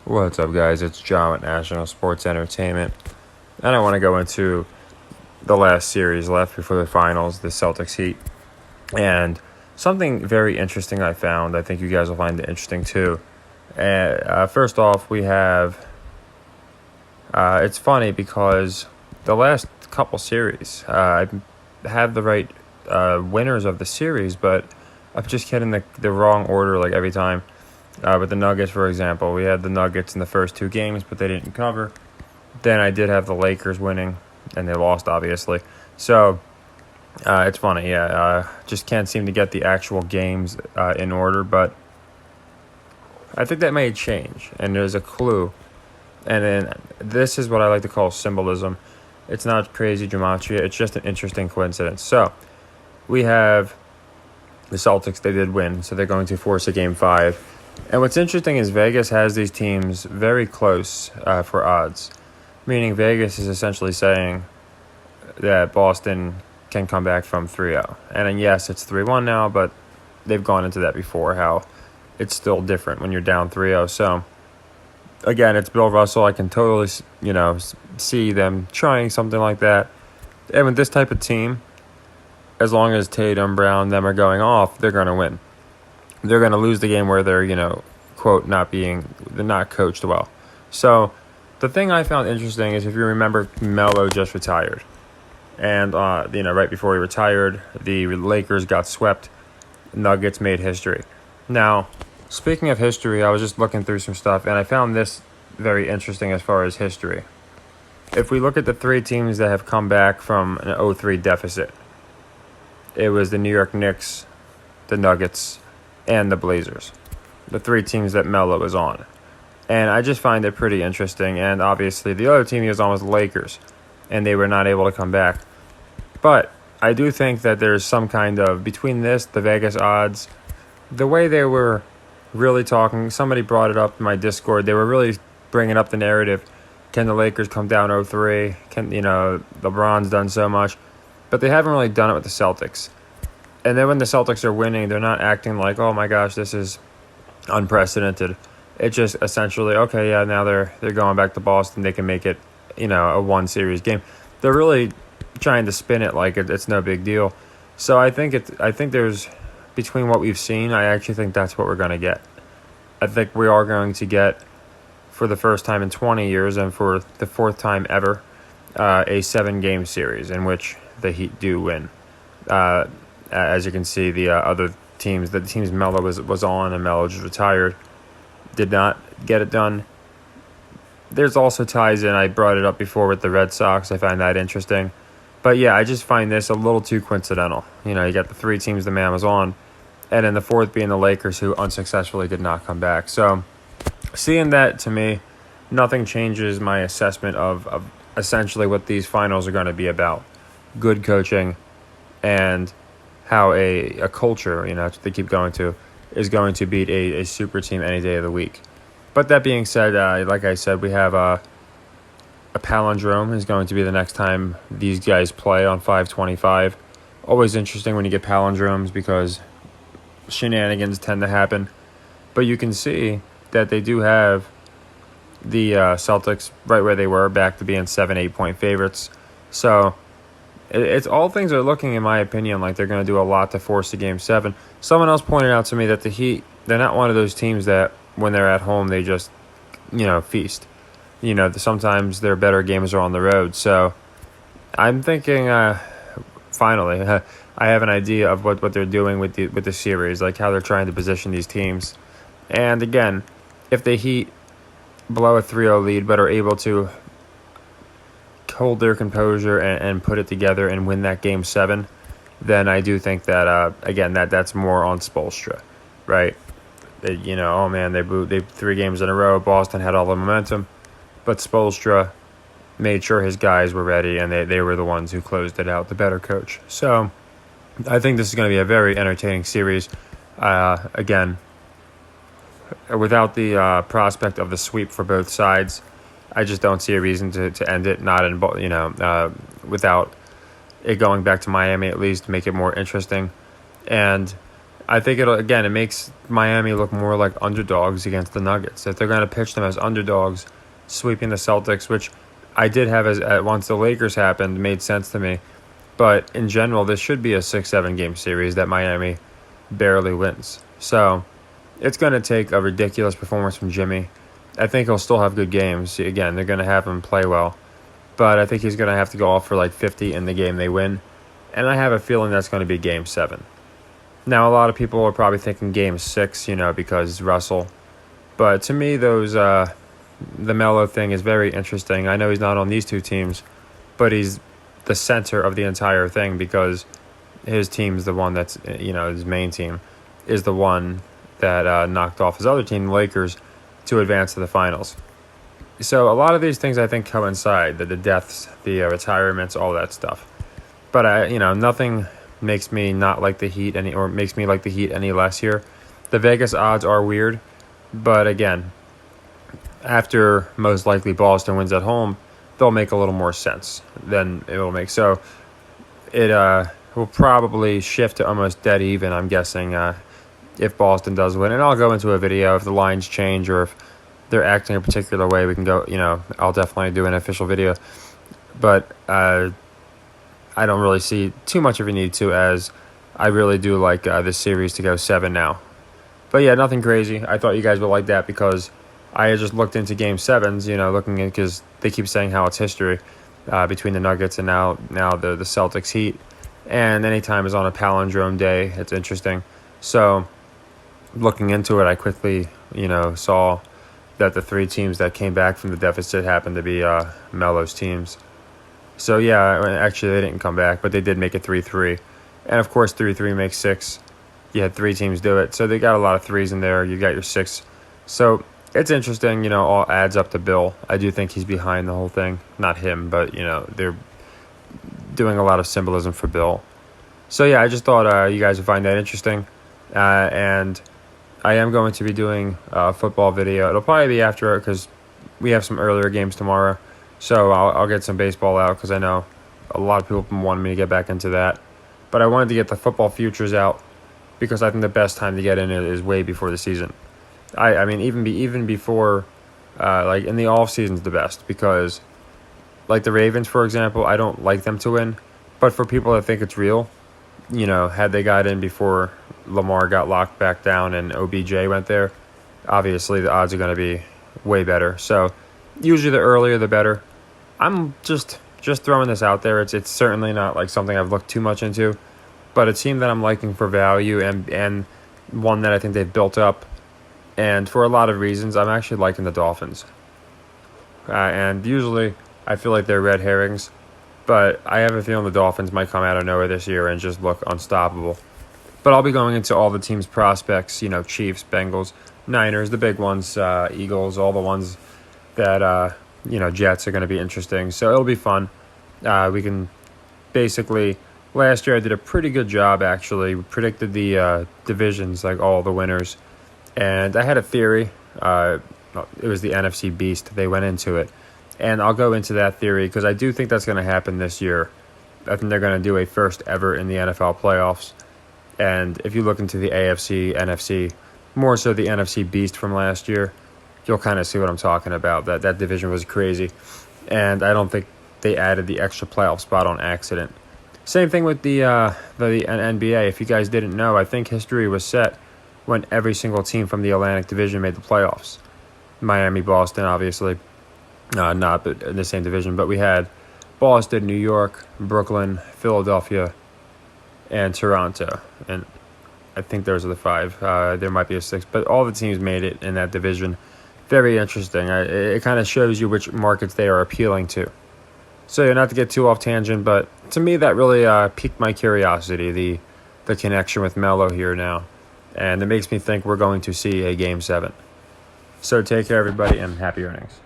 What's up, guys? It's John with National Sports Entertainment, and I want to go into the last series left before the finals, the Celtics Heat, and something very interesting I found. I think you guys will find it interesting too. First off, we have. It's funny because the last couple series, I have the right winners of the series, but I'm just getting the wrong order like every time. With the Nuggets, for example, we had the Nuggets in the first two games, but they didn't cover. Then I did have the Lakers winning, and they lost, obviously. So it's funny, just can't seem to get the actual games in order, but I think that may change, and there's a clue. And then this is what I like to call symbolism. It's not crazy gematria, it's just an interesting coincidence. So we have the Celtics, they did win, so they're going to force a Game 5. And what's interesting is Vegas has these teams very close for odds, meaning Vegas is essentially saying that Boston can come back from 3-0. And then, yes, it's 3-1 now, but they've gone into that before, how it's still different when you're down 3-0. So, again, it's Bill Russell. I can totally, see them trying something like that. And with this type of team, as long as Tatum, Brown, them are going off, they're going to win. They're going to lose the game where they're, quote, they're not coached well. So the thing I found interesting is, if you remember, Melo just retired. And, right before he retired, the Lakers got swept. Nuggets made history. Now, speaking of history, I was just looking through some stuff, and I found this very interesting as far as history. If we look at the three teams that have come back from an 0-3 deficit, it was the New York Knicks, the Nuggets, and the Blazers, the three teams that Melo was on. And I just find it pretty interesting. And obviously the other team he was on was the Lakers, and they were not able to come back. But I do think that there's some kind of, between this, the Vegas odds, the way they were really talking, somebody brought it up in my Discord, they were really bringing up the narrative, can the Lakers come down 0-3? Can, LeBron's done so much, but they haven't really done it with the Celtics. And then when the Celtics are winning, they're not acting like, oh my gosh, this is unprecedented. It's just essentially, okay, yeah, now they're going back to Boston. They can make it, a one-series game. They're really trying to spin it like it's no big deal. So I think there's, between what we've seen, I actually think that's what we're going to get. I think we are going to get, for the first time in 20 years and for the fourth time ever, a 7-game series in which the Heat do win. As you can see, the other teams, the teams Melo was on, and Melo just retired, did not get it done. There's also ties in, I brought it up before with the Red Sox. I find that interesting. But yeah, I just find this a little too coincidental. You got the three teams the man was on, and then the fourth being the Lakers, who unsuccessfully did not come back. So seeing that, to me, nothing changes my assessment of essentially what these finals are going to be about. Good coaching and how a culture, that's what they keep going to, is going to beat a super team any day of the week. But that being said, like I said, we have a palindrome is going to be the next time these guys play on 5/25. Always interesting when you get palindromes because shenanigans tend to happen. But you can see that they do have the Celtics right where they were, back to being 7-8 point favorites. So it's all things are looking, in my opinion, like they're going to do a lot to force the Game 7. Someone else pointed out to me that the Heat, they're not one of those teams that when they're at home, they just, feast. Sometimes their better games are on the road. So I'm thinking, finally, I have an idea of what they're doing with the series, like how they're trying to position these teams. And again, if the Heat blow a 3-0 lead but are able to hold their composure and put it together and win that Game 7, then I do think that, again, that's more on Spoelstra, right? Oh man, they 3 games in a row. Boston had all the momentum, but Spoelstra made sure his guys were ready, and they were the ones who closed it out, the better coach. So I think this is going to be a very entertaining series. Again, without the prospect of the sweep for both sides, I just don't see a reason to end it, not in, without it going back to Miami, at least make it more interesting. And I think it makes Miami look more like underdogs against the Nuggets. If they're going to pitch them as underdogs, sweeping the Celtics, which I did have as once the Lakers happened, made sense to me. But in general, this should be a 6-7 game series that Miami barely wins. So it's going to take a ridiculous performance from Jimmy. I think he'll still have good games. Again, they're going to have him play well. But I think he's going to have to go off for like 50 in the game they win. And I have a feeling that's going to be game 7. Now, a lot of people are probably thinking game 6, because Russell. But to me, the Melo thing is very interesting. I know he's not on these two teams, but he's the center of the entire thing because his team's the one that's, his main team is the one that knocked off his other team, the Lakers, to advance to the finals. So a lot of these things I think coincide, the deaths, the retirements, all that stuff. But nothing makes me not like the Heat or makes me like the Heat any less here. The Vegas odds are weird, but again, after most likely Boston wins at home, they'll make a little more sense than it will make. So it will probably shift to almost dead even, I'm guessing, if Boston does win. And I'll go into a video if the lines change or if they're acting a particular way. We can go, I'll definitely do an official video. But I don't really see too much of a need to, as I really do like this series to go 7 now. But yeah, nothing crazy. I thought you guys would like that because I had just looked into Game 7s, looking at, because they keep saying how it's history between the Nuggets and now the Celtics Heat. And anytime is on a palindrome day, it's interesting. So looking into it, I quickly, saw that the 3 teams that came back from the deficit happened to be Melo's teams. So yeah, actually they didn't come back, but they did make it 3-3. And of course 3-3 makes 6. You had 3 teams do it. So they got a lot of 3s in there. You got your 6. So it's interesting, all adds up to Bill. I do think he's behind the whole thing. Not him, but, they're doing a lot of symbolism for Bill. So, yeah, I just thought you guys would find that interesting. And I am going to be doing a football video. It'll probably be after, because we have some earlier games tomorrow. So I'll get some baseball out because I know a lot of people have been wanting me to get back into that. But I wanted to get the football futures out because I think the best time to get in it is way before the season. I mean, even before, like in the off season's the best because, like the Ravens, for example, I don't like them to win, but for people that think it's real, had they got in before Lamar got locked back down and OBJ went there, obviously the odds are going to be way better. So usually the earlier the better. I'm just throwing this out there. It's certainly not like something I've looked too much into, but a team that I'm liking for value and one that I think they've built up. And for a lot of reasons, I'm actually liking the Dolphins. And usually, I feel like they're red herrings. But I have a feeling the Dolphins might come out of nowhere this year and just look unstoppable. But I'll be going into all the team's prospects, Chiefs, Bengals, Niners, the big ones, Eagles, all the ones that, Jets are going to be interesting. So it'll be fun. We can basically... Last year, I did a pretty good job, actually. We predicted the divisions, like all the winners. And I had a theory. It was the NFC Beast. They went into it. And I'll go into that theory because I do think that's going to happen this year. I think they're going to do a first ever in the NFL playoffs. And if you look into the AFC, NFC, more so the NFC Beast from last year, you'll kind of see what I'm talking about. That division was crazy. And I don't think they added the extra playoff spot on accident. Same thing with the NBA. If you guys didn't know, I think history was set when every single team from the Atlantic Division made the playoffs. Miami, Boston, obviously. Not but in the same division, but we had Boston, New York, Brooklyn, Philadelphia, and Toronto. And I think those are the 5. There might be a 6, but all the teams made it in that division. Very interesting. It kind of shows you which markets they are appealing to. So not to get too off tangent, but to me that really piqued my curiosity, the connection with Melo here now. And it makes me think we're going to see a Game 7. So take care, everybody, and happy earnings.